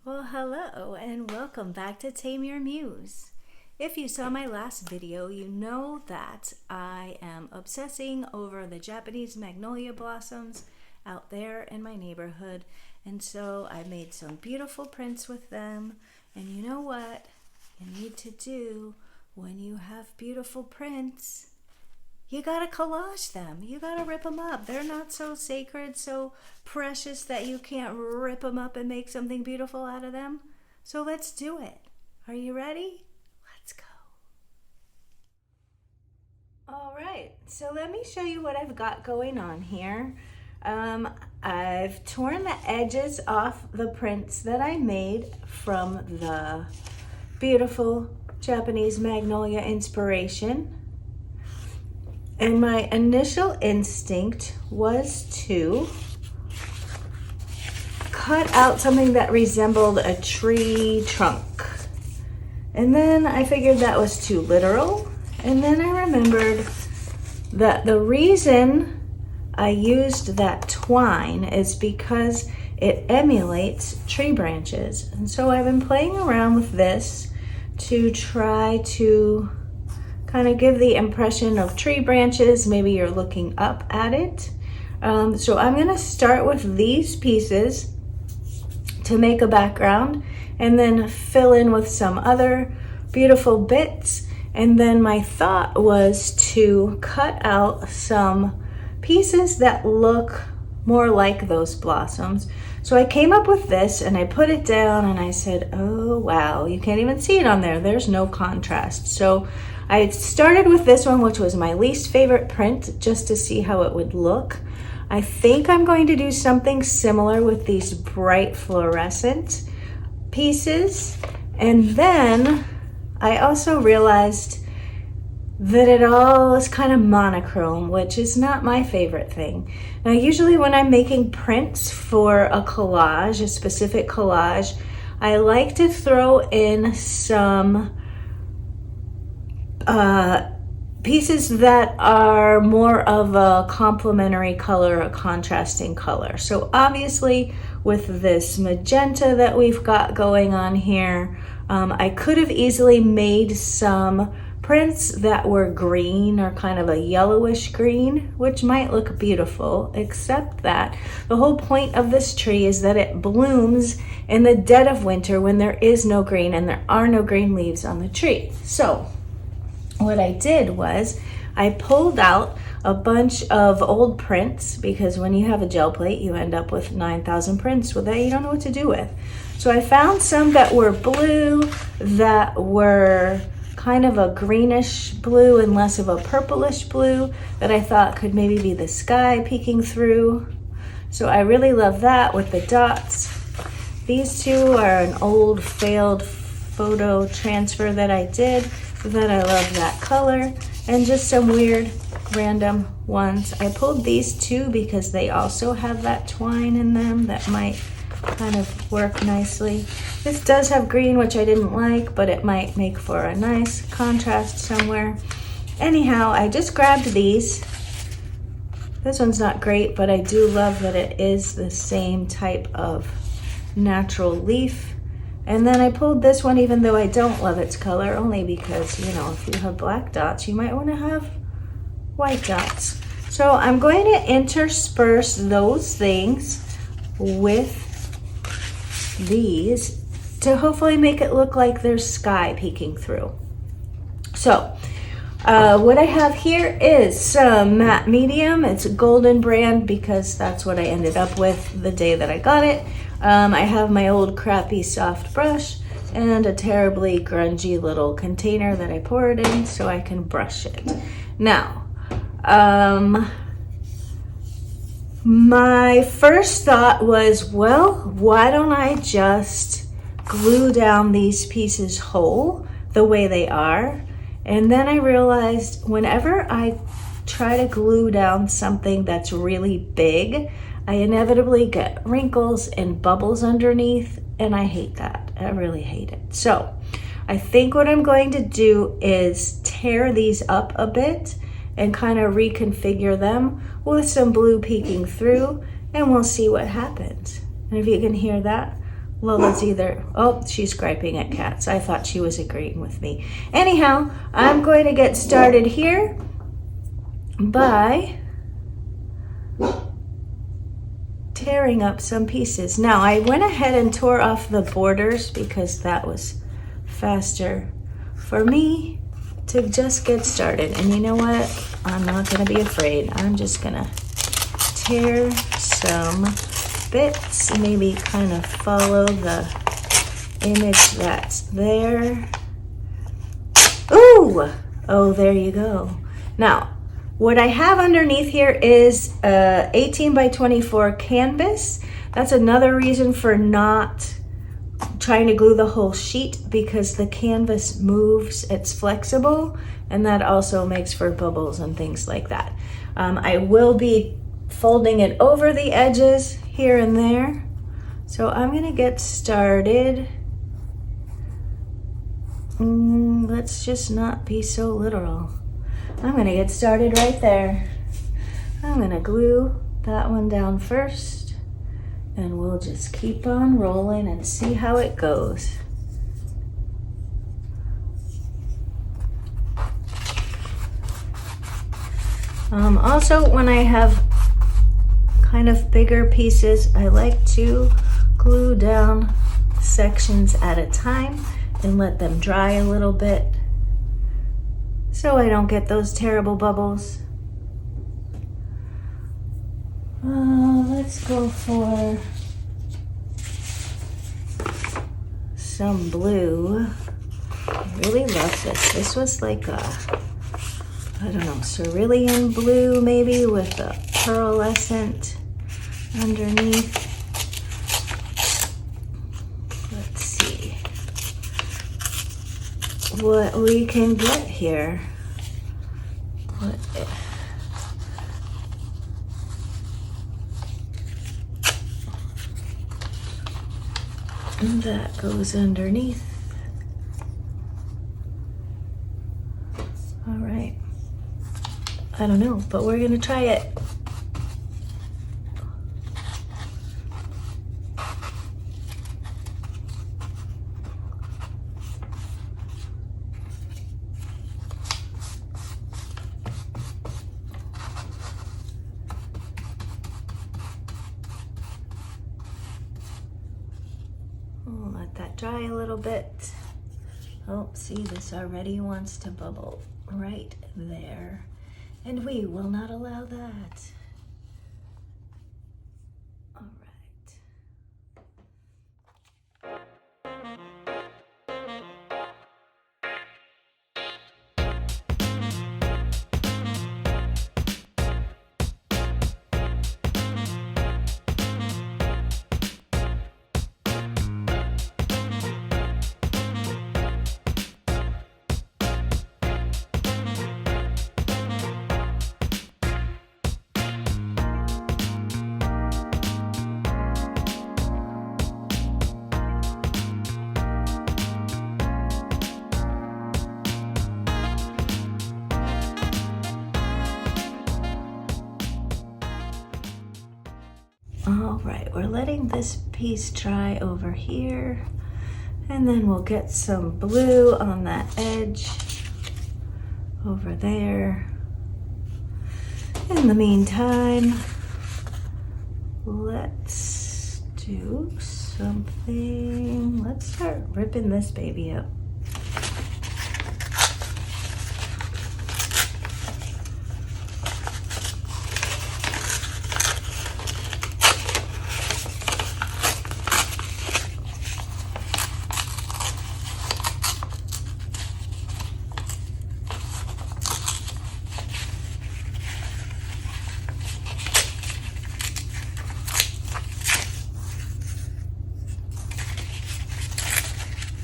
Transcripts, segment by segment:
Well, hello and welcome back to Tame Your Muse. If you saw my last video, you know that I am obsessing over the Japanese Magnolia blossoms out there in my neighborhood. And so I made some beautiful prints with them. And you know what you need to do when you have beautiful prints? You gotta collage them. You gotta rip them up. They're not so sacred, so precious that you can't rip them up and make something beautiful out of them. So let's do it. Are you ready? Let's go. All right, so let me show you what I've got going on here. I've torn the edges off the prints that I made from the beautiful Japanese Magnolia inspiration. And my initial instinct was to cut out something that resembled a tree trunk. And then I figured that was too literal. And then I remembered that the reason I used that twine is because it emulates tree branches. And so I've been playing around with this to try to kind of give the impression of tree branches. Maybe you're looking up at it. So I'm gonna start with these pieces to make a background and then fill in with some other beautiful bits. And then my thought was to cut out some pieces that look more like those blossoms. So I came up with this and I put it down and I said, oh wow, you can't even see it on there. There's no contrast. So I started with this one, which was my least favorite print, just to see how it would look. I think I'm going to do something similar with these bright fluorescent pieces. And then I also realized that it all is kind of monochrome, which is not my favorite thing. Now, usually when I'm making prints for a collage, a specific collage, I like to throw in some pieces that are more of a complementary color, a contrasting color. So obviously with this magenta that we've got going on here, I could have easily made some prints that were green or kind of a yellowish green, which might look beautiful, except that the whole point of this tree is that it blooms in the dead of winter when there is no green and there are no green leaves on the tree. So what I did was I pulled out a bunch of old prints, because when you have a gel plate, you end up with 9,000 prints that you don't know what to do with. So I found some that were blue, that were kind of a greenish blue and less of a purplish blue that I thought could maybe be the sky peeking through. So I really love that with the dots. These two are an old failed photo transfer that I did, that I love that color, and just some weird random ones. I pulled these two because they also have that twine in them that might kind of work nicely. This does have green, which I didn't like, but it might make for a nice contrast somewhere. Anyhow, I just grabbed these. This one's not great, but I do love that it is the same type of natural leaf. And then I pulled this one, even though I don't love its color, only because, you know, if you have black dots, you might want to have white dots. So I'm going to intersperse those things with these to hopefully make it look like there's sky peeking through. So what I have here is some matte medium. It's a golden brand because that's what I ended up with the day that I got it. I have my old crappy soft brush and a terribly grungy little container that I pour it in so I can brush it. Now, my first thought was, well, why don't I just glue down these pieces whole the way they are? And then I realized whenever I try to glue down something that's really big, I inevitably get wrinkles and bubbles underneath, and I hate that. I really hate it. So I think what I'm going to do is tear these up a bit and kind of reconfigure them with some blue peeking through, and we'll see what happens. And if you can hear that, Lola's either, oh, she's griping at cats. I thought she was agreeing with me. Anyhow, I'm going to get started here by tearing up some pieces. Now, I went ahead and tore off the borders because that was faster for me to just get started. And you know what? I'm not going to be afraid. I'm just going to tear some bits, maybe kind of follow the image that's there. Ooh! Oh, there you go. Now, what I have underneath here is 18 by 24 canvas. That's another reason for not trying to glue the whole sheet, because the canvas moves, it's flexible, and that also makes for bubbles and things like that. I will be folding it over the edges here and there. So I'm gonna get started. Let's just not be so literal. I'm gonna get started right there. I'm gonna glue that one down first, and we'll just keep on rolling and see how it goes. Also, when I have kind of bigger pieces, I like to glue down sections at a time and let them dry a little bit so I don't get those terrible bubbles. Let's go for some blue. I really love this. This was like a, I don't know, cerulean blue maybe with a pearlescent underneath. Let's see what we can get here. And that goes underneath. All right. I don't know, but we're gonna try it. We'll let that dry a little bit. Oh, see, this already wants to bubble right there. And we will not allow that. All right. All right, we're letting this piece dry over here, and then we'll get some blue on that edge over there. In the meantime, let's do something. Let's start ripping this baby up.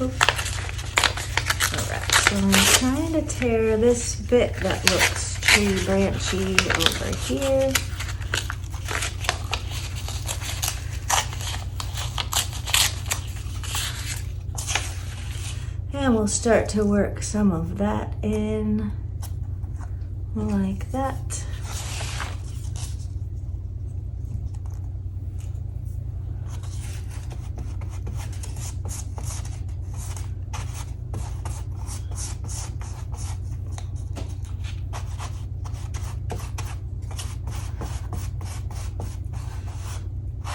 Alright, so I'm trying to tear this bit that looks tree branchy over here. And we'll start to work some of that in like that.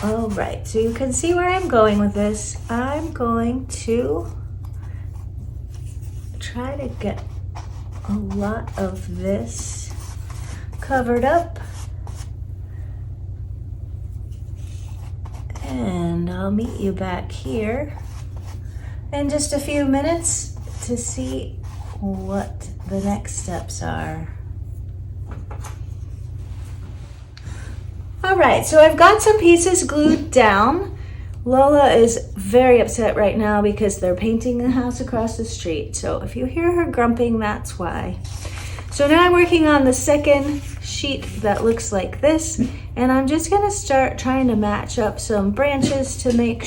All right, so you can see where I'm going with this. I'm going to try to get a lot of this covered up. And I'll meet you back here in just a few minutes to see what the next steps are. All right, so I've got some pieces glued down. Lola is very upset right now because they're painting the house across the street. So if you hear her grumping, that's why. So now I'm working on the second sheet that looks like this, and I'm just gonna start trying to match up some branches to make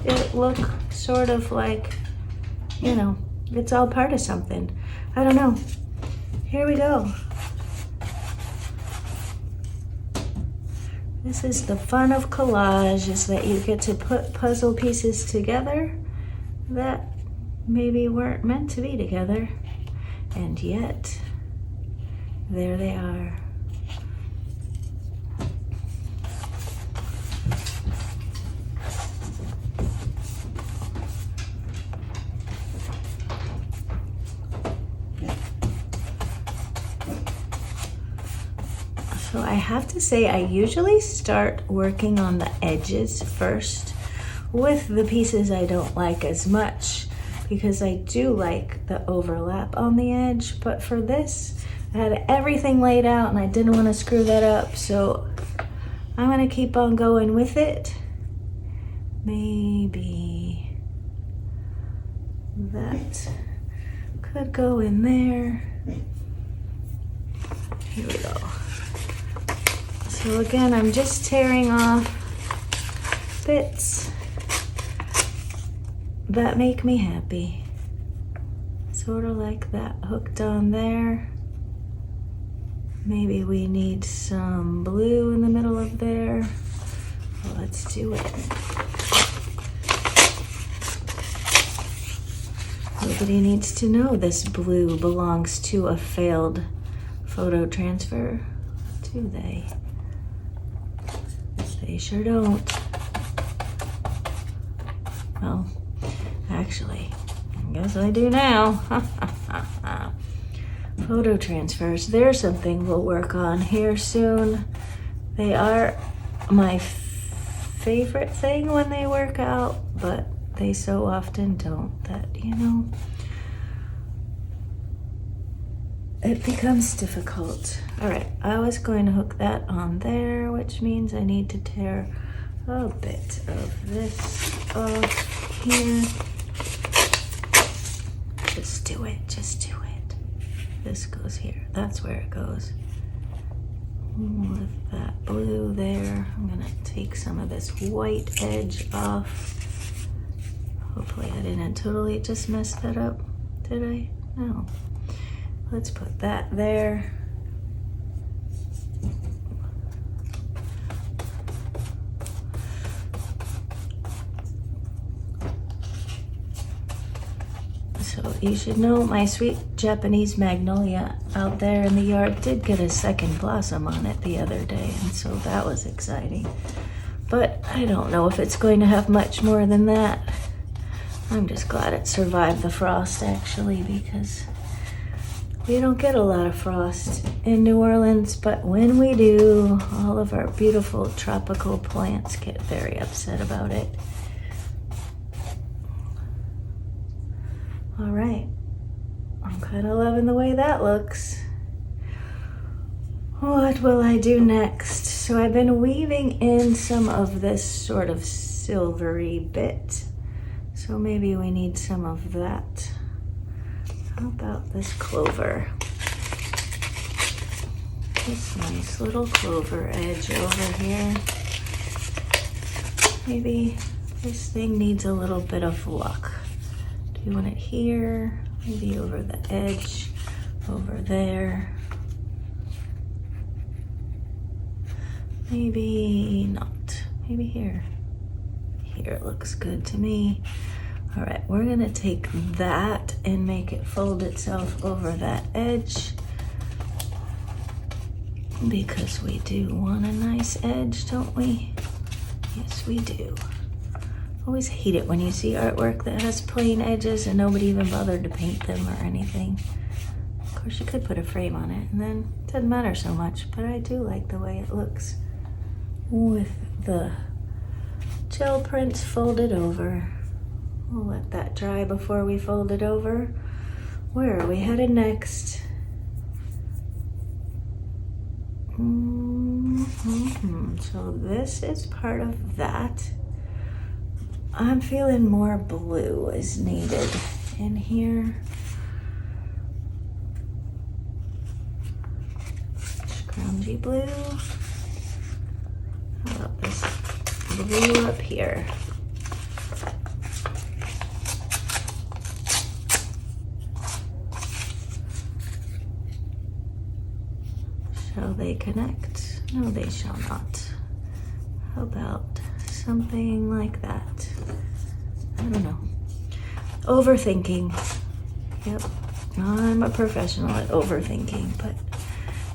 it look sort of like, you know, it's all part of something. I don't know. Here we go. This is the fun of collage, is that you get to put puzzle pieces together that maybe weren't meant to be together, and yet there they are. So I have to say, I usually start working on the edges first with the pieces I don't like as much, because I do like the overlap on the edge. But for this, I had everything laid out and I didn't want to screw that up. So I'm going to keep on going with it. Maybe that could go in there. Here we go. So again, I'm just tearing off bits that make me happy. Sort of like that hooked on there. Maybe we need some blue in the middle of there. Well, let's do it. Nobody needs to know this blue belongs to a failed photo transfer, do they? They sure don't. Well, actually, I guess I do now. Photo transfers, they're something we'll work on here soon. They are my favorite thing when they work out, but they so often don't that, you know, it becomes difficult. All right, I was going to hook that on there, which means I need to tear a bit of this off here. Just do it, just do it. This goes here, that's where it goes. With that blue there, I'm gonna take some of this white edge off. Hopefully I didn't totally just mess that up, did I? No. Let's put that there. So you should know my sweet Japanese Magnolia out there in the yard did get a second blossom on it the other day, and so that was exciting. But I don't know if it's going to have much more than that. I'm just glad it survived the frost, actually, because we don't get a lot of frost in New Orleans, but when we do, all of our beautiful tropical plants get very upset about it. All right, I'm kind of loving the way that looks. What will I do next? So I've been weaving in some of this sort of silvery bit. So maybe we need some of that. How about this clover? This nice little clover edge over here. Maybe this thing needs a little bit of luck. Do you want it here? Maybe over the edge, over there. Maybe not. Maybe here. Here looks good to me. All right, we're gonna take that and make it fold itself over that edge, because we do want a nice edge, don't we? Yes, we do. Always hate it when you see artwork that has plain edges and nobody even bothered to paint them or anything. Of course, you could put a frame on it and then it doesn't matter so much, but I do like the way it looks with the gel prints folded over. We'll let that dry before we fold it over. Where are we headed next? So this is part of that. I'm feeling more blue is needed in here. Scroungy blue. How about this blue up here? Shall they connect? No, they shall not. How about something like that? I don't know. Overthinking. Yep, I'm a professional at overthinking, but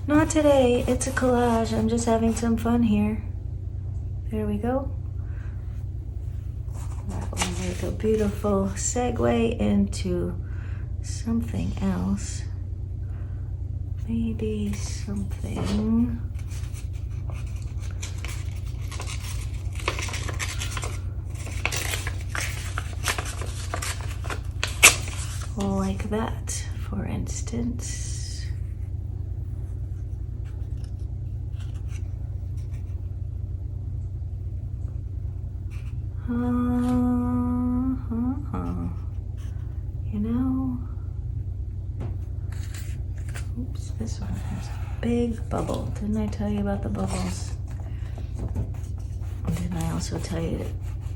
not today. It's a collage. I'm just having some fun here. There we go. That will make a beautiful segue into something else. Maybe something like that, for instance. You know, oops, this one has a big bubble. Didn't I tell you about the bubbles? Didn't I also tell you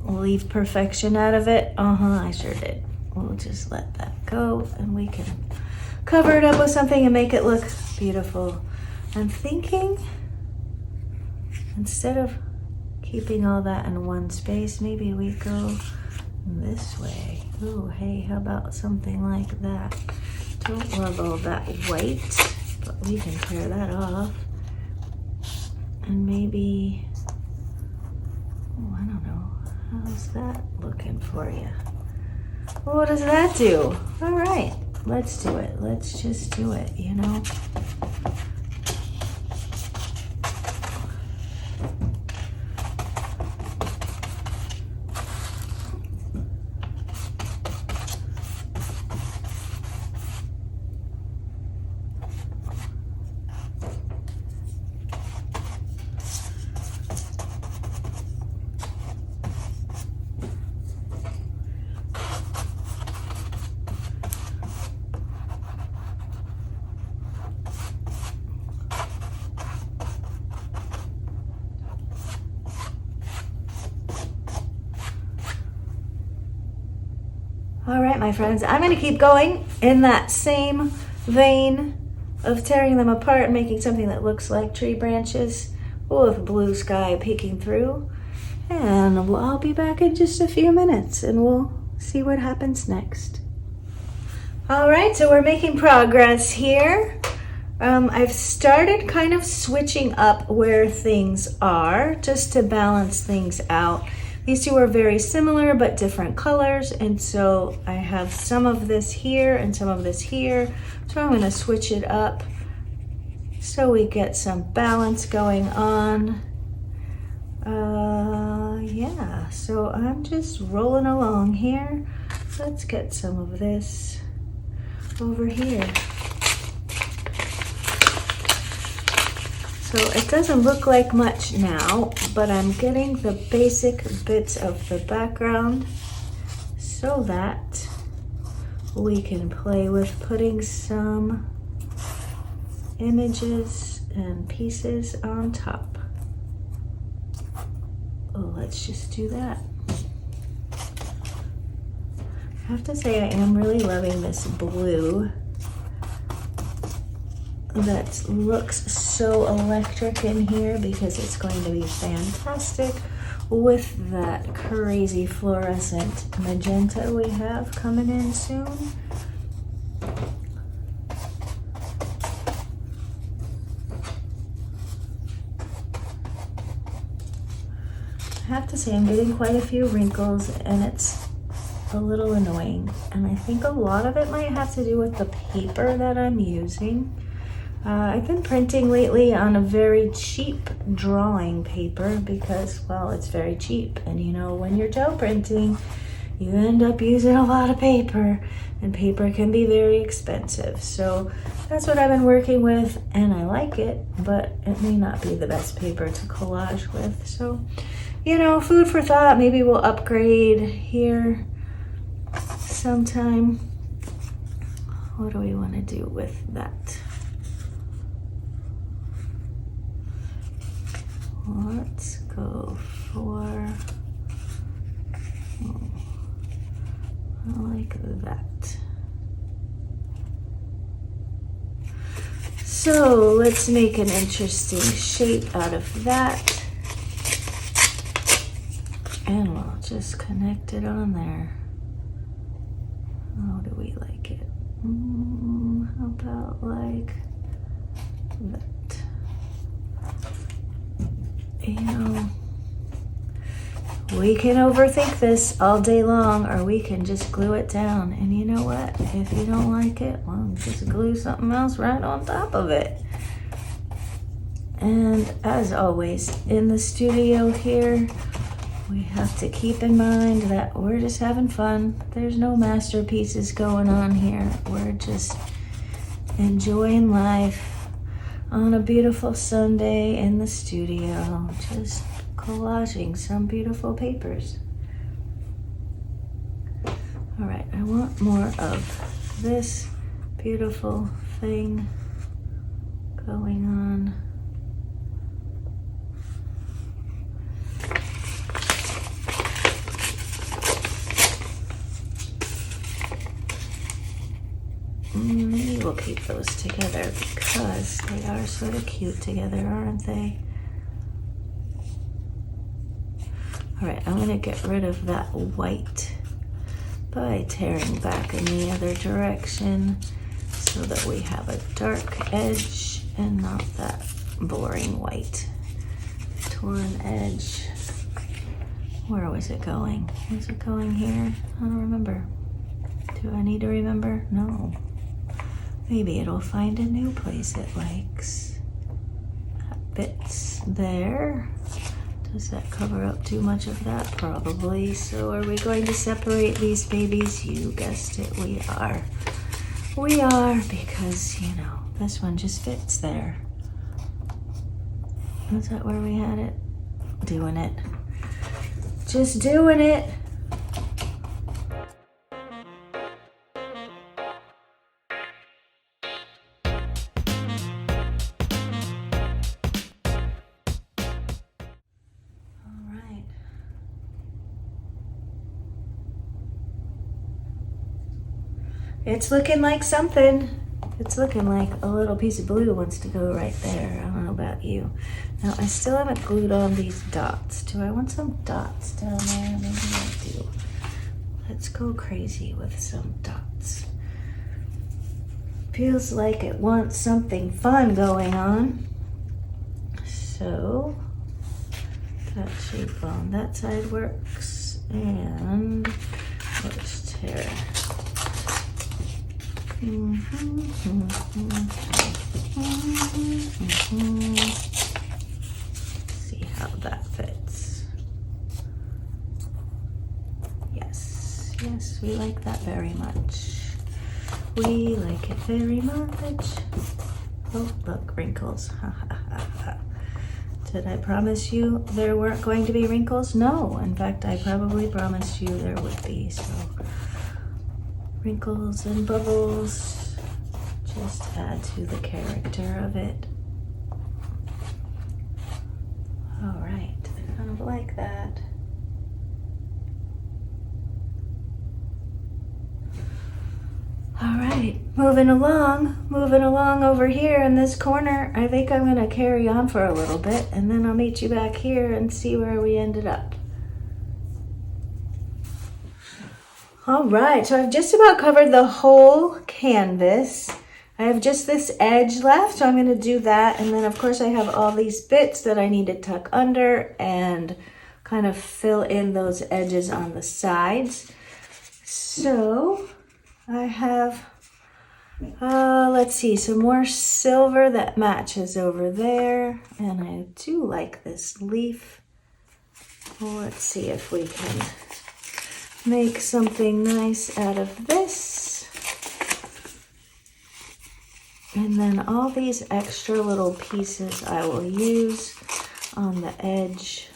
to leave perfection out of it? I sure did. We'll just let that go and we can cover it up with something and make it look beautiful. I'm thinking instead of keeping all that in one space, maybe we go this way. Ooh, hey, how about something like that? Don't love all that white, but we can tear that off. And maybe, I don't know, how's that looking for you? Well, what does that do? All right, let's do it. Let's just do it, you know? All right, my friends, I'm going to keep going in that same vein of tearing them apart and making something that looks like tree branches with blue sky peeking through. And I'll be back in just a few minutes and we'll see what happens next. All right, so we're making progress here. I've started kind of switching up where things are just to balance things out. These two are very similar but different colors, and so I have some of this here and some of this here. So I'm going to switch it up so we get some balance going on. Yeah, so I'm just rolling along here. Let's get some of this over here. So it doesn't look like much now, but I'm getting the basic bits of the background so that we can play with putting some images and pieces on top. Oh, let's just do that. I have to say I am really loving this blue that looks so electric in here because it's going to be fantastic with that crazy fluorescent magenta we have coming in soon. I have to say I'm getting quite a few wrinkles and it's a little annoying. And I think a lot of it might have to do with the paper that I'm using. I've been printing lately on a very cheap drawing paper because, well, it's very cheap. And you know, when you're gel printing, you end up using a lot of paper, and paper can be very expensive. So that's what I've been working with, and I like it, but it may not be the best paper to collage with. So, you know, food for thought. Maybe we'll upgrade here sometime. What do we want to do with that? Let's go for, I like that. So let's make an interesting shape out of that. And we'll just connect it on there. How do we like it? How about like that? You know, we can overthink this all day long, or we can just glue it down. And you know what? If you don't like it, well, just glue something else right on top of it. And as always, in the studio here, we have to keep in mind that we're just having fun. There's no masterpieces going on here. We're just enjoying life on a beautiful Sunday in the studio, just collaging some beautiful papers. All right, I want more of this beautiful thing going on. Maybe we'll keep those together because they are sort of cute together, aren't they? All right, I'm gonna get rid of that white by tearing back in the other direction so that we have a dark edge and not that boring white torn edge. Where was it going? Was it going here? I don't remember. Do I need to remember? No. Maybe it'll find a new place it likes. That bit's there. Does that cover up too much of that? Probably. So are we going to separate these babies? You guessed it, we are. We are, because, you know, this one just fits there. Is that where we had it? Doing it. Just doing it. It's looking like something. It's looking like a little piece of blue wants to go right there. I don't know about you. Now, I still haven't glued on these dots. Do I want some dots down there? Maybe I do. Let's go crazy with some dots. Feels like it wants something fun going on. So, that shape on that side works. And let's tear. See how that fits. Yes, yes, we like that very much. We like it very much. Oh, look, wrinkles. Did I promise you there weren't going to be wrinkles? No, in fact, I probably promised you there would be, so. Wrinkles and bubbles just add to the character of it. All right, I kind of like that. All right, moving along over here in this corner. I think I'm gonna carry on for a little bit and then I'll meet you back here and see where we ended up. All right, so I've just about covered the whole canvas. I have just this edge left, so I'm going to do that. And then, of course, I have all these bits that I need to tuck under and kind of fill in those edges on the sides. So I have, let's see, some more silver that matches over there. And I do like this leaf. Well, let's see if we can make something nice out of this. And then all these extra little pieces I will use on the edge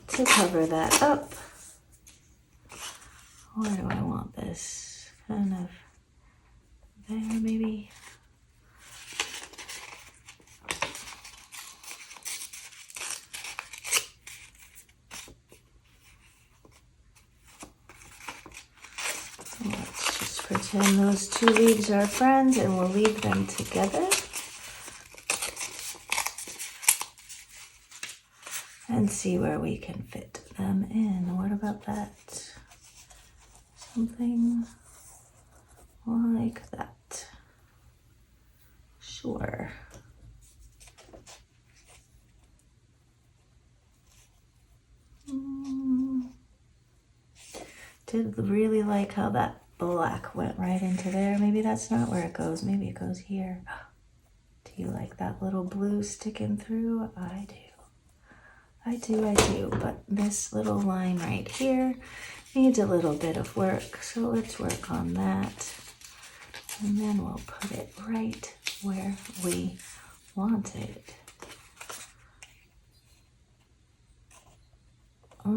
to cover that up. Where do I want this? Kind of there, maybe. Let's just pretend those two leaves are friends and we'll leave them together. And see where we can fit them in. What about that? Something like that. Sure. Did really like how that black went right into there. Maybe that's not where it goes. Maybe it goes here. Do you like that little blue sticking through? I do. I do, but this little line right here needs a little bit of work, so let's work on that. And then we'll put it right where we want it. I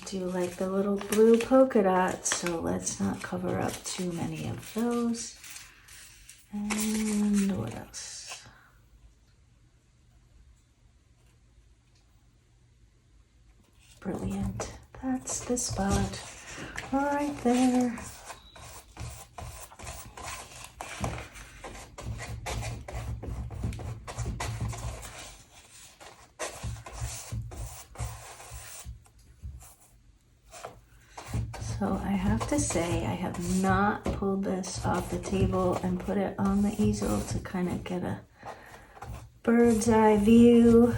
do like the little blue polka dots, so let's not cover up too many of those. And what else? Brilliant. That's the spot right there. So I have to say, I have not pulled this off the table and put it on the easel to kind of get a bird's eye view,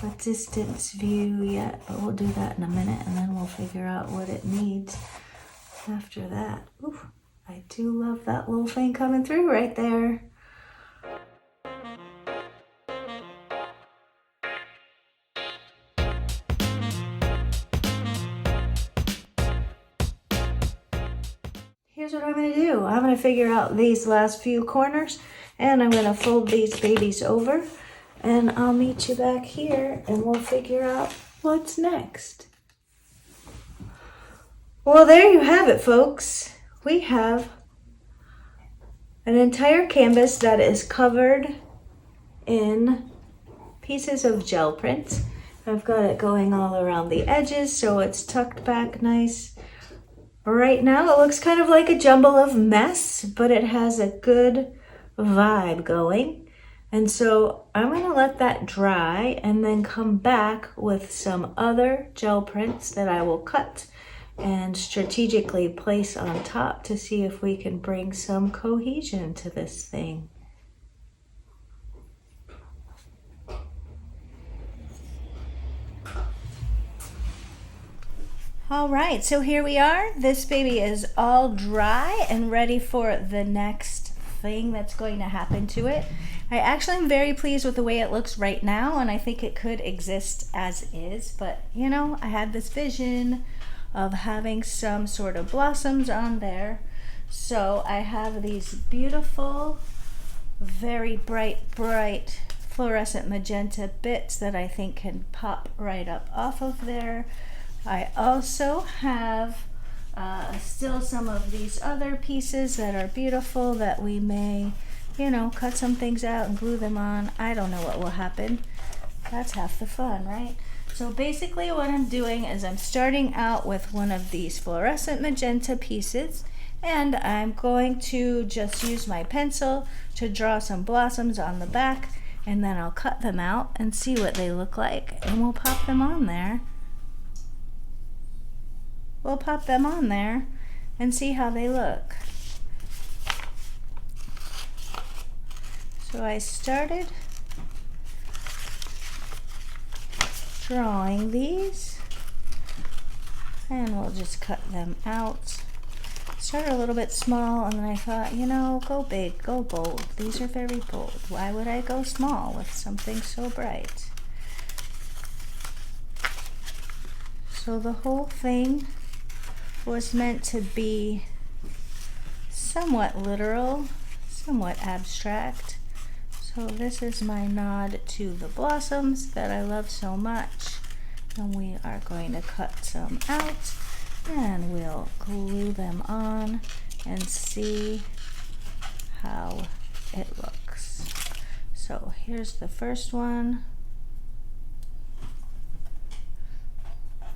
a distance view yet, but we'll do that in a minute and then we'll figure out what it needs after that. Ooh, I do love that little thing coming through right there. Here's what I'm going to do. I'm going to figure out these last few corners and I'm going to fold these babies over and I'll meet you back here and we'll figure out what's next. Well, there you have it, folks. We have an entire canvas that is covered in pieces of gel print. I've got it going all around the edges so it's tucked back nice. Right now it looks kind of like a jumble of mess, but it has a good vibe going. And so I'm going to let that dry and then come back with some other gel prints that I will cut and strategically place on top to see if we can bring some cohesion to this thing. All right, so here we are. This baby is all dry and ready for the next thing that's going to happen to it. I actually am very pleased with the way it looks right now, and I think it could exist as is, but you know, I had this vision of having some sort of blossoms on there. So I have these beautiful, very bright fluorescent magenta bits that I think can pop right up off of there. I also have still some of these other pieces that are beautiful that we may, you know, cut some things out and glue them on. I don't know what will happen. That's half the fun, right? So basically what I'm doing is I'm starting out with one of these fluorescent magenta pieces and I'm going to just use my pencil to draw some blossoms on the back and then I'll cut them out and see what they look like and we'll pop them on there. We'll pop them on there and see how they look. So I started drawing these, and we'll just cut them out. Started a little bit small, and then I thought, you know, go big, go bold. These are very bold. Why would I go small with something so bright? So the whole thing was meant to be somewhat literal, somewhat abstract. So this is my nod to the blossoms that I love so much. And we are going to cut some out, and we'll glue them on and see how it looks. So here's the first one.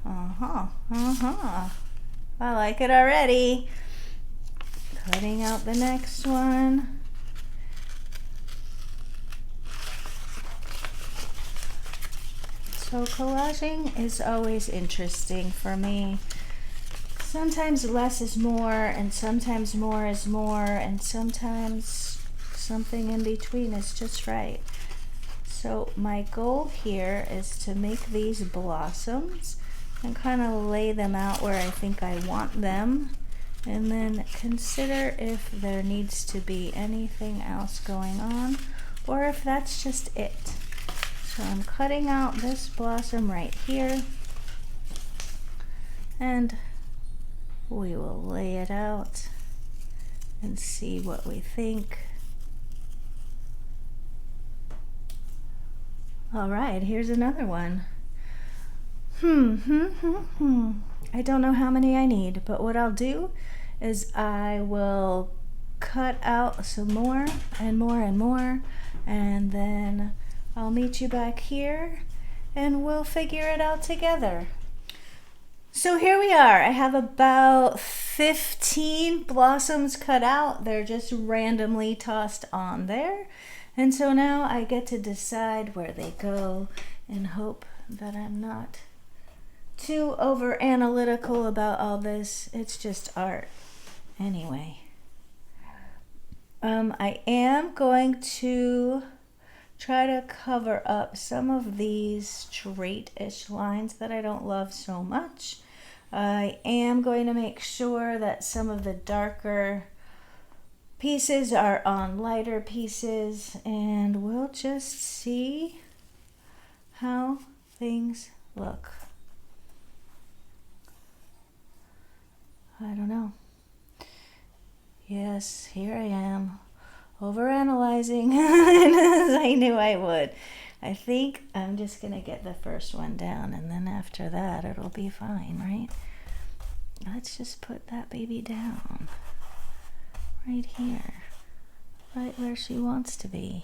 I like it already. Cutting out the next one. So collaging is always interesting for me. Sometimes less is more, and sometimes more is more, and sometimes something in between is just right. So my goal here is to make these blossoms and kind of lay them out where I think I want them, and then consider if there needs to be anything else going on, or if that's just it. So I'm cutting out this blossom right here, and we will lay it out and see what we think. All right, here's another one. I don't know how many I need, but what I'll do is I will cut out some more and more and more, and then I'll meet you back here and we'll figure it out together. So here we are. I have about 15 blossoms cut out. They're just randomly tossed on there. And so now I get to decide where they go and hope that I'm not too over analytical about all this. It's just art anyway. I am going to try to cover up some of these straight-ish lines that I don't love so much. I am going to make sure that some of the darker pieces are on lighter pieces, and we'll just see how things look. I don't know. Yes, here I am, overanalyzing, as I knew I would. I think I'm just gonna get the first one down, and then after that it'll be fine, right? Let's just put that baby down right here, right where she wants to be.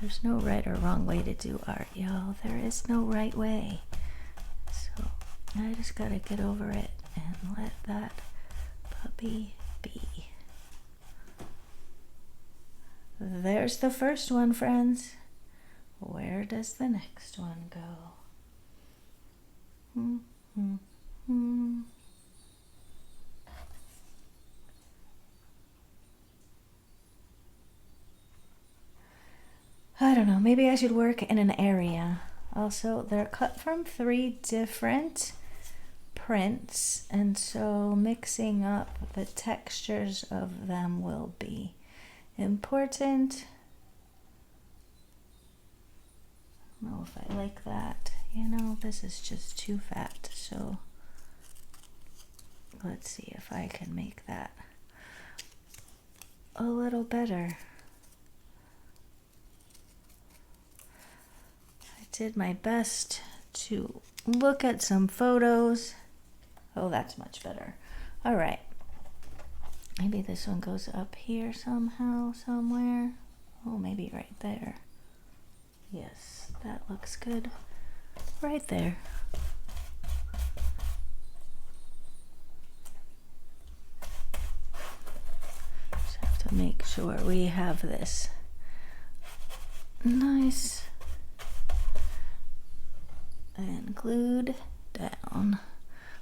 There's no right or wrong way to do art, y'all. There is no right way. So I just gotta get over it and let that puppy be. There's the first one, friends. Where does the next one go? I don't know, maybe I should work in an area. Also, they're cut from 3 different prints, and so mixing up the textures of them will be important. I don't know if I like that. You know, this is just too fat, so let's see if I can make that a little better. I did my best to look at some photos. Oh, that's much better. All right. Maybe this one goes up here somehow, somewhere. Oh, maybe right there. Yes, that looks good. Right there. Just have to make sure we have this nice and glued down.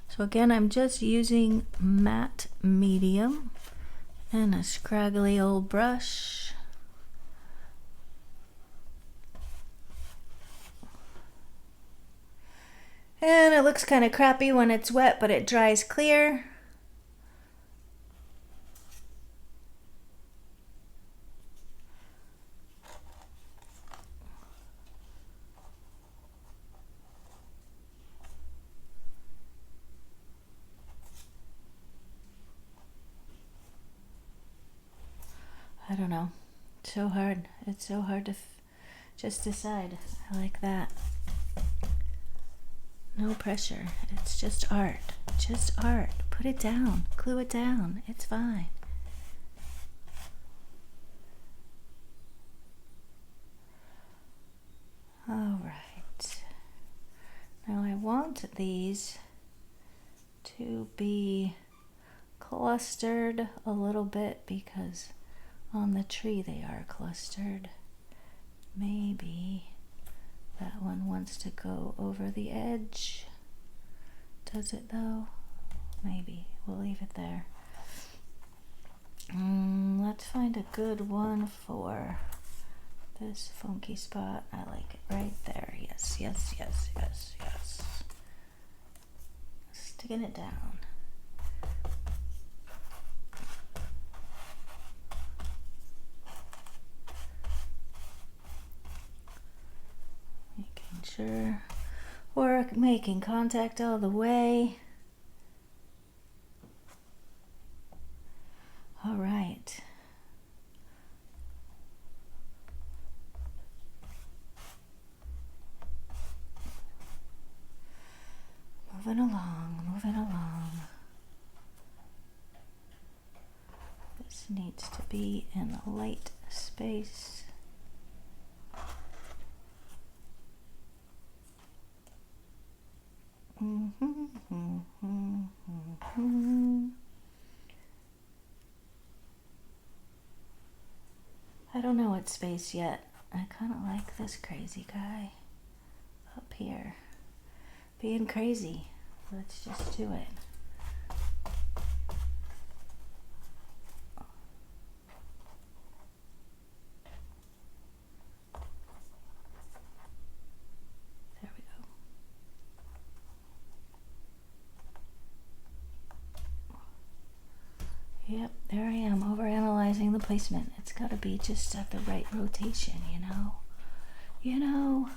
So again, I'm just using matte medium and a scraggly old brush, And it looks kind of crappy when it's wet, but it dries clear. I don't know. It's so hard. It's so hard to just decide. I like that. No pressure. It's just art. Just art. Put it down. Glue it down. It's fine. All right. Now I want these to be clustered a little bit because on the tree they are clustered. Maybe that one wants to go over the edge. Does it though? Maybe. We'll leave it there. Let's find a good one for this funky spot. I like it right there. Yes, yes, yes, yes, yes. Sticking it down. Sure, we're making contact all the way. All right. Moving along, moving along. This needs to be in a light space. I don't know what space yet. I kind of like this crazy guy up here. Being crazy. Let's just do it. There we go. Yep, there I am, overanalyzing the placement. It's got to be just at the right rotation, you know? You know?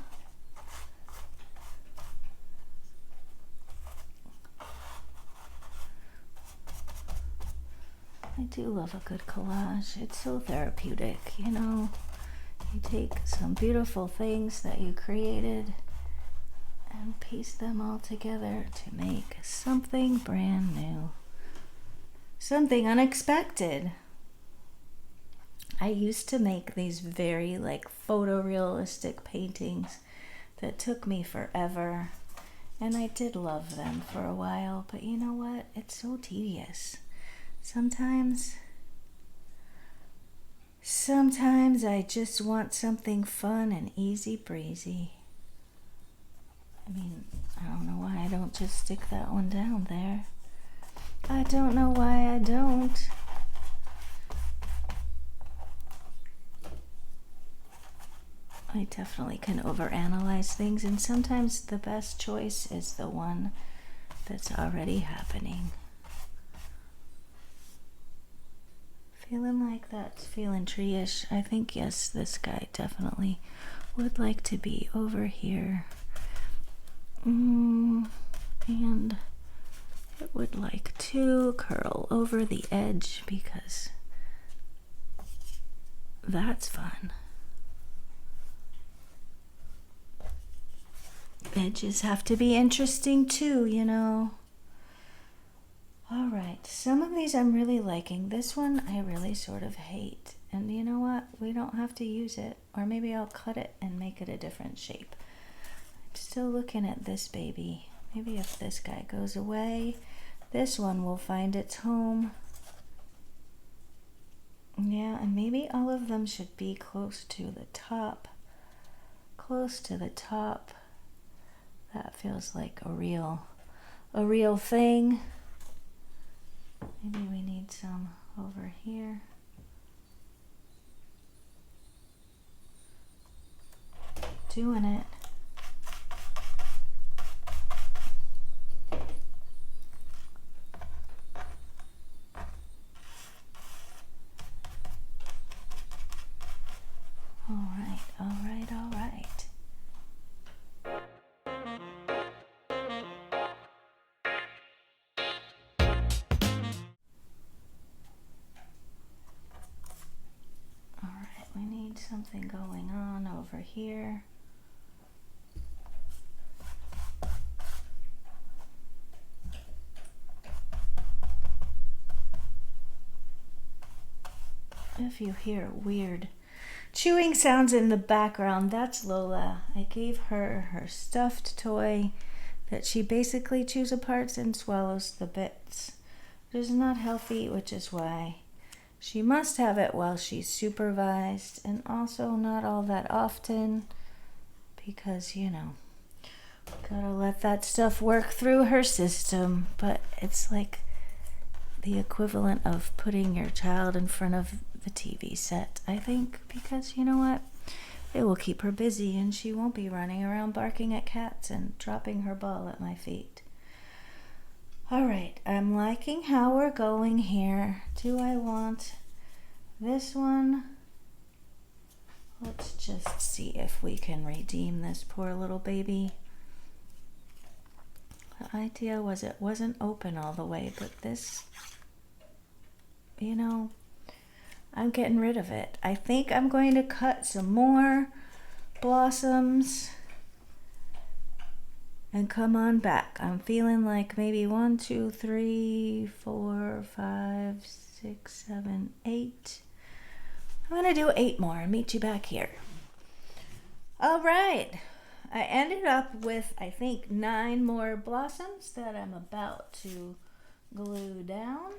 I do love a good collage. It's so therapeutic, you know? You take some beautiful things that you created and piece them all together to make something brand new. Something unexpected. I used to make these very like photorealistic paintings that took me forever, and I did love them for a while, but you know what? It's so tedious. Sometimes I just want something fun and easy breezy. I mean, I don't know why I don't just stick that one down there. I don't know why I don't. I definitely can overanalyze things, and sometimes the best choice is the one that's already happening. Feeling like that's feeling tree-ish. I think, yes, this guy definitely would like to be over here. And it would like to curl over the edge because that's fun. Edges have to be interesting too, you know. All right, some of these I'm really liking. This one I really sort of hate. And you know what? We don't have to use it. Or maybe I'll cut it and make it a different shape. I'm still looking at this baby. Maybe if this guy goes away, this one will find its home. Yeah, and maybe all of them should be close to the top. Close to the top. That feels like a real thing. Maybe we need some over here. Doing it. something going on over here. If you hear weird chewing sounds in the background, that's Lola. I gave her her stuffed toy that she basically chews apart and swallows the bits. It is not healthy, which is why she must have it while she's supervised, and also not all that often, because, you know, gotta let that stuff work through her system. But it's like the equivalent of putting your child in front of the TV set, I think, because you know what? It will keep her busy and she won't be running around barking at cats and dropping her ball at my feet. All right, I'm liking how we're going here. Do I want this one? Let's just see if we can redeem this poor little baby. The idea was it wasn't open all the way, but this, you know, I'm getting rid of it. I think I'm going to cut some more blossoms and come on back. I'm feeling like maybe 1, 2, 3, 4, 5, 6, 7, 8. I'm gonna do 8 more and meet you back here. All right, I ended up with, I think, 9 more blossoms that I'm about to glue down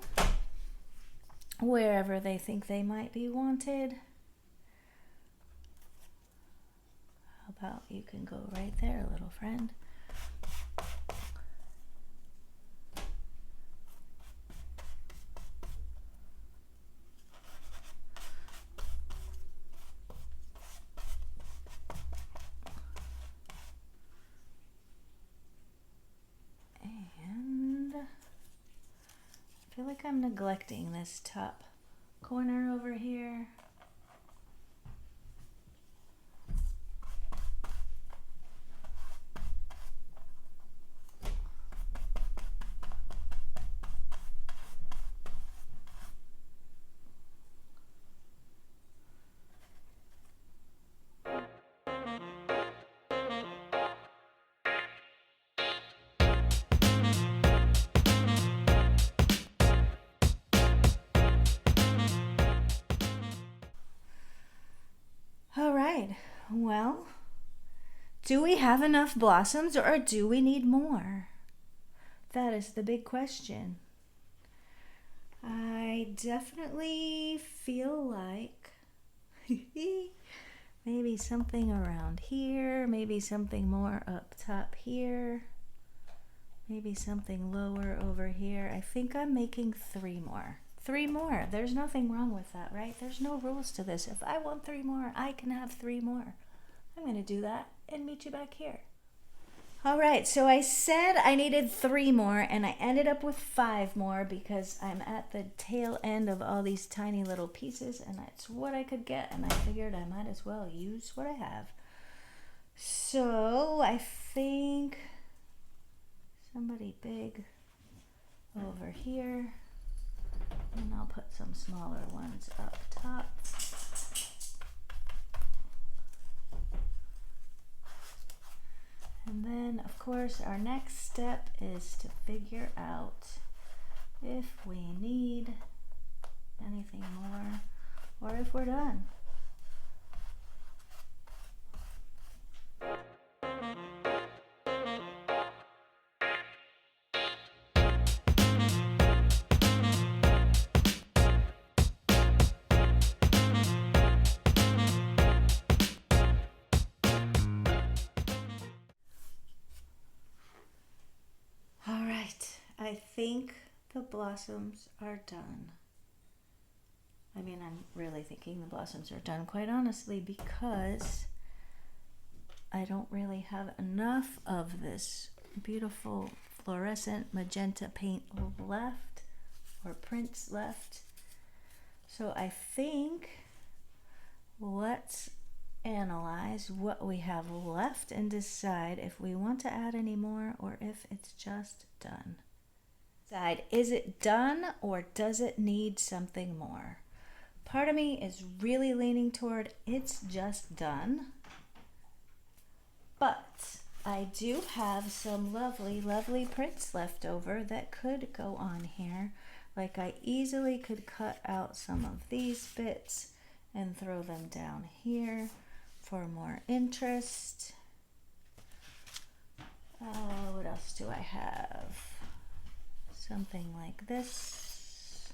wherever they think they might be wanted. How about you can go right there, little friend. And I feel like I'm neglecting this top corner over here. All right, well, do we have enough blossoms or do we need more? That is the big question. I definitely feel like maybe something around here, maybe something more up top here, maybe something lower over here. I think I'm making 3 more. 3 more. There's nothing wrong with that, right? There's no rules to this. If I want 3 more, I can have 3 more. I'm going to do that and meet you back here. All right, so I said I needed 3 more, and I ended up with 5 more because I'm at the tail end of all these tiny little pieces, and that's what I could get, and I figured I might as well use what I have. So I think somebody big over here. And I'll put some smaller ones up top. And then, of course, our next step is to figure out if we need anything more or if we're done. I think the blossoms are done. I mean, I'm really thinking the blossoms are done, quite honestly, because I don't really have enough of this beautiful fluorescent magenta paint left, or prints left. So I think let's analyze what we have left and decide if we want to add any more or if it's just done. Is it done or does it need something more? Part of me is really leaning toward it's just done. But I do have some lovely, lovely prints left over that could go on here. Like I easily could cut out some of these bits and throw them down here for more interest. What else do I have? Something like this.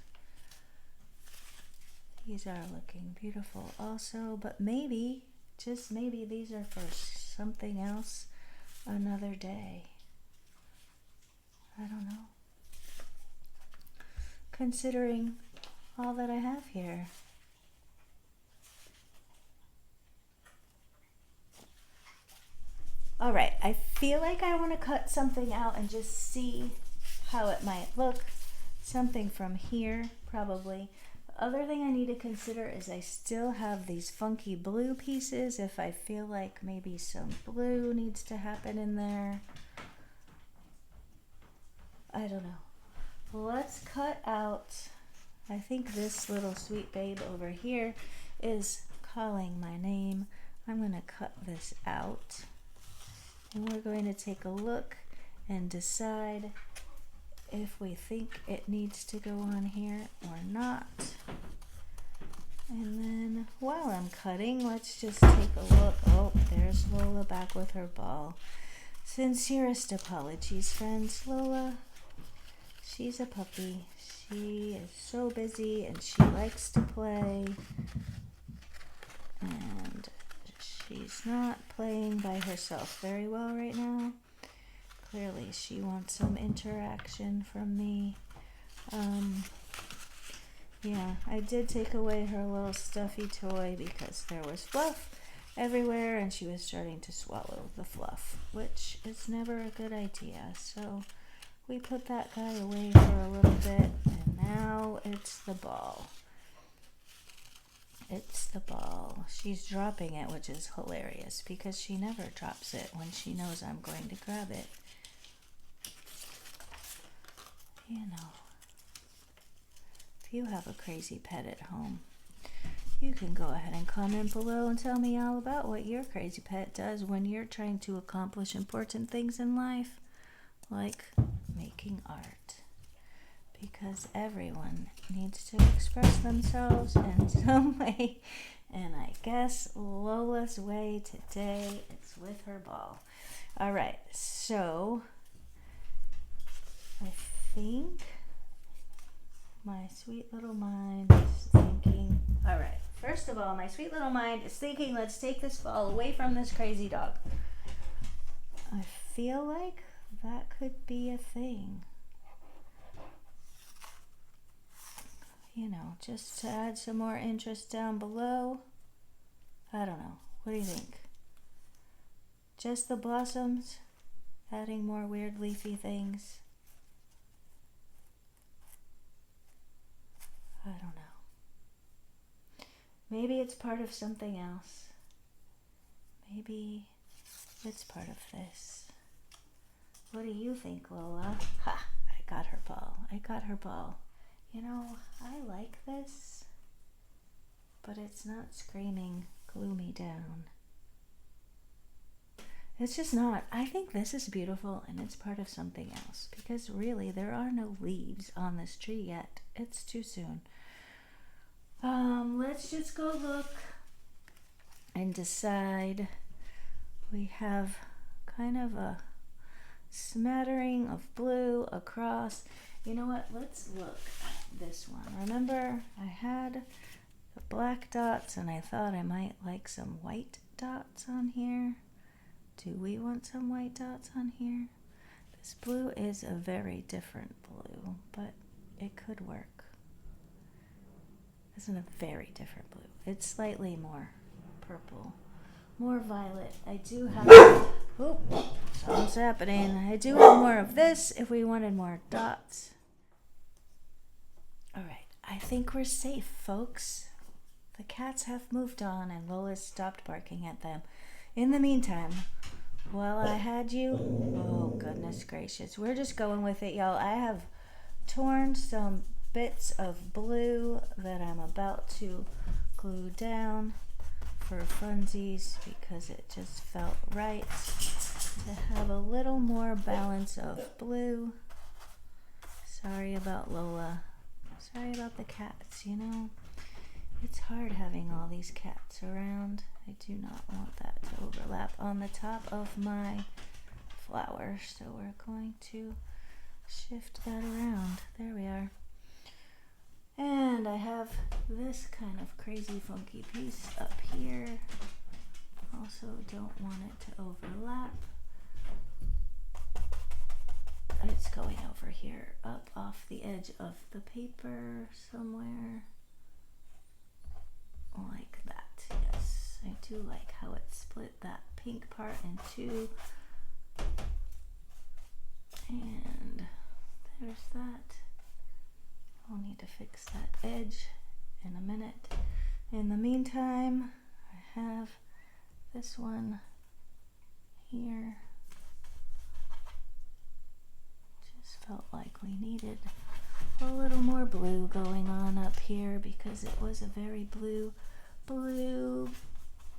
These are looking beautiful also, but maybe, just maybe, these are for something else another day. I don't know. Considering all that I have here. All right, I feel like I want to cut something out and just see how it might look. Something from here, probably. The other thing I need to consider is I still have these funky blue pieces. If I feel like maybe some blue needs to happen in there. I don't know. Let's cut out, I think this little sweet babe over here is calling my name. I'm going to cut this out. And we're going to take a look and decide if we think it needs to go on here or not. And then while I'm cutting, let's just take a look. Oh, there's Lola back with her ball. Sincerest apologies, friends. Lola, she's a puppy. She is so busy and she likes to play. And she's not playing by herself very well right now. Clearly she wants some interaction from me. Yeah, I did take away her little stuffy toy because there was fluff everywhere and she was starting to swallow the fluff, which is never a good idea. So we put that guy away for a little bit and now it's the ball. It's the ball. She's dropping it, which is hilarious because she never drops it when she knows I'm going to grab it. You know, if you have a crazy pet at home, you can go ahead and comment below and tell me all about what your crazy pet does when you're trying to accomplish important things in life, like making art. Because everyone needs to express themselves in some way. And I guess Lola's way today is with her ball. All right, so I think my sweet little mind is thinking, all right, first of all, my sweet little mind is thinking, let's take this ball away from this crazy dog. I feel like that could be a thing. You know, just to add some more interest down below. I don't know. What do you think? Just the blossoms? Adding more weird leafy things? I don't know. Maybe it's part of something else. Maybe it's part of this. What do you think, Lola? Ha! I got her ball. I got her ball. You know, I like this, but it's not screaming glue me down. It's just not. I think this is beautiful and it's part of something else because really there are no leaves on this tree yet. It's too soon. Let's just go look and decide. We have kind of a smattering of blue across. You know what? Let's look at this one. Remember, I had the black dots and I thought I might like some white dots on here. Do we want some white dots on here? This blue is a very different blue, but it could work. This is a very different blue. It's slightly more purple, more violet. I do have, something's happening. I do have more of this if we wanted more dots. All right, I think we're safe, folks. The cats have moved on and Lola's stopped barking at them. In the meantime, while I had you, oh goodness gracious, we're just going with it, y'all. I have torn some bits of blue that I'm about to glue down for funsies because it just felt right to have a little more balance of blue. Sorry about Lola. Sorry about the cats, you know. It's hard having all these cats around. I do not want that to overlap on the top of my flower. So we're going to shift that around. There we are. And I have this kind of crazy funky piece up here. Also don't want it to overlap. It's going over here, up off the edge of the paper somewhere. Like that, yes. I do like how it split that pink part in two. And there's that. I'll need to fix that edge in a minute. In the meantime, I have this one here. Just felt like we needed a little more blue going on up here because it was a very blue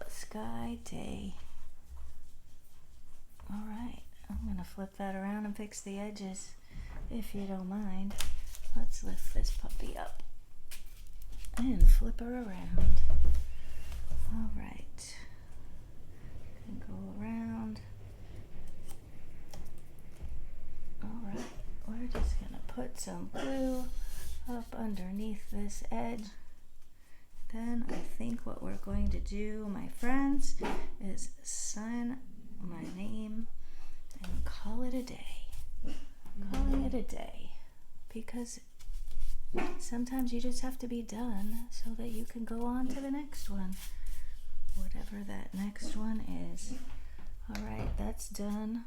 sky day. All right, I'm gonna flip that around and fix the edges if you don't mind. Let's lift this puppy up and flip her around. All right, and go around. All right, we're just gonna put some glue up underneath this edge. Then I think what we're going to do, my friends, is sign my name and call it a day. Calling it a day. Because sometimes you just have to be done so that you can go on to the next one. Whatever that next one is. All right, that's done.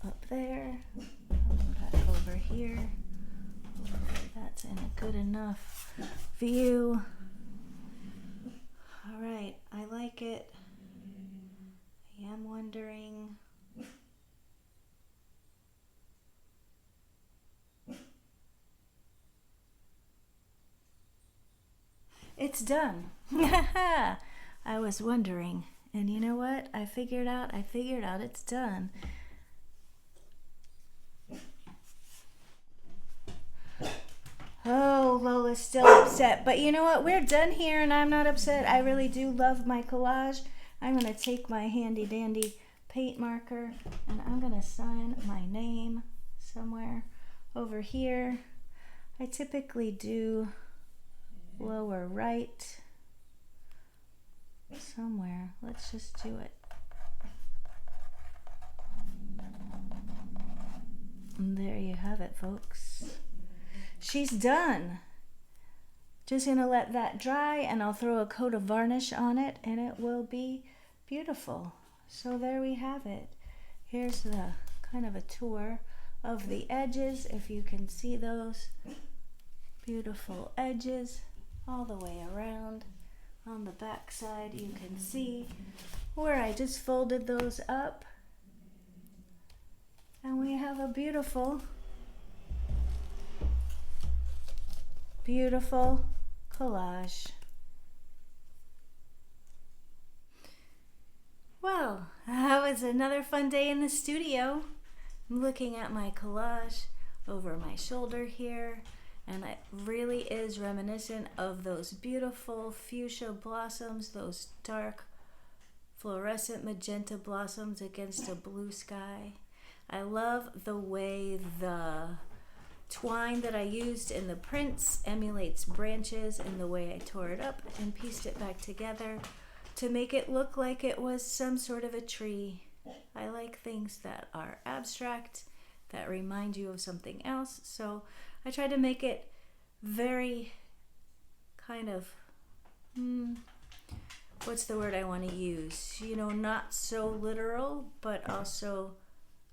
Up there, back over here. That's in a good enough view. All right, I like it. I am wondering. It's done. I was wondering. And you know what? I figured out it's done. Oh, Lola's still upset. But you know what? We're done here and I'm not upset. I really do love my collage. I'm going to take my handy dandy paint marker and I'm going to sign my name somewhere over here. I typically do lower right somewhere. Let's just do it. And there you have it, folks. She's done. Just gonna let that dry and I'll throw a coat of varnish on it and it will be beautiful. So there we have it. Here's the kind of a tour of the edges, if you can see those beautiful edges all the way around. On the back side you can see where I just folded those up and we have a beautiful collage. Well, that was another fun day in the studio. I'm looking at my collage over my shoulder here, and it really is reminiscent of those beautiful fuchsia blossoms, those dark fluorescent magenta blossoms against a blue sky. I love the way the twine that I used in the prints emulates branches and the way I tore it up and pieced it back together to make it look like it was some sort of a tree. I like things that are abstract, that remind you of something else, so I tried to make it very kind of, what's the word I want to use? You know, not so literal, but also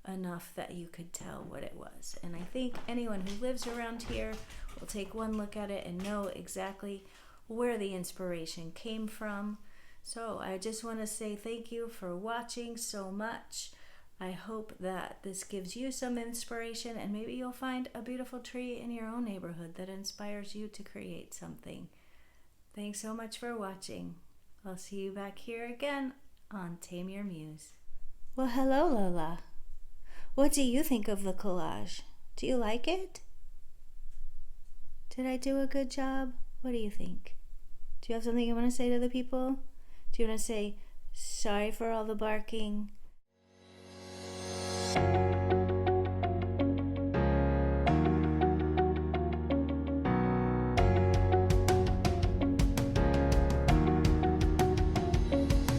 enough that you could tell what it was. And I think anyone who lives around here will take one look at it and know exactly where the inspiration came from. So I just want to say thank you for watching so much. I hope that this gives you some inspiration, and maybe you'll find a beautiful tree in your own neighborhood that inspires you to create something. Thanks so much for watching. I'll see you back here again on Tame Your Muse. Well, hello, Lola. What do you think of the collage? Do you like it? Did I do a good job? What do you think? Do you have something you want to say to the people? Do you want to say sorry for all the barking?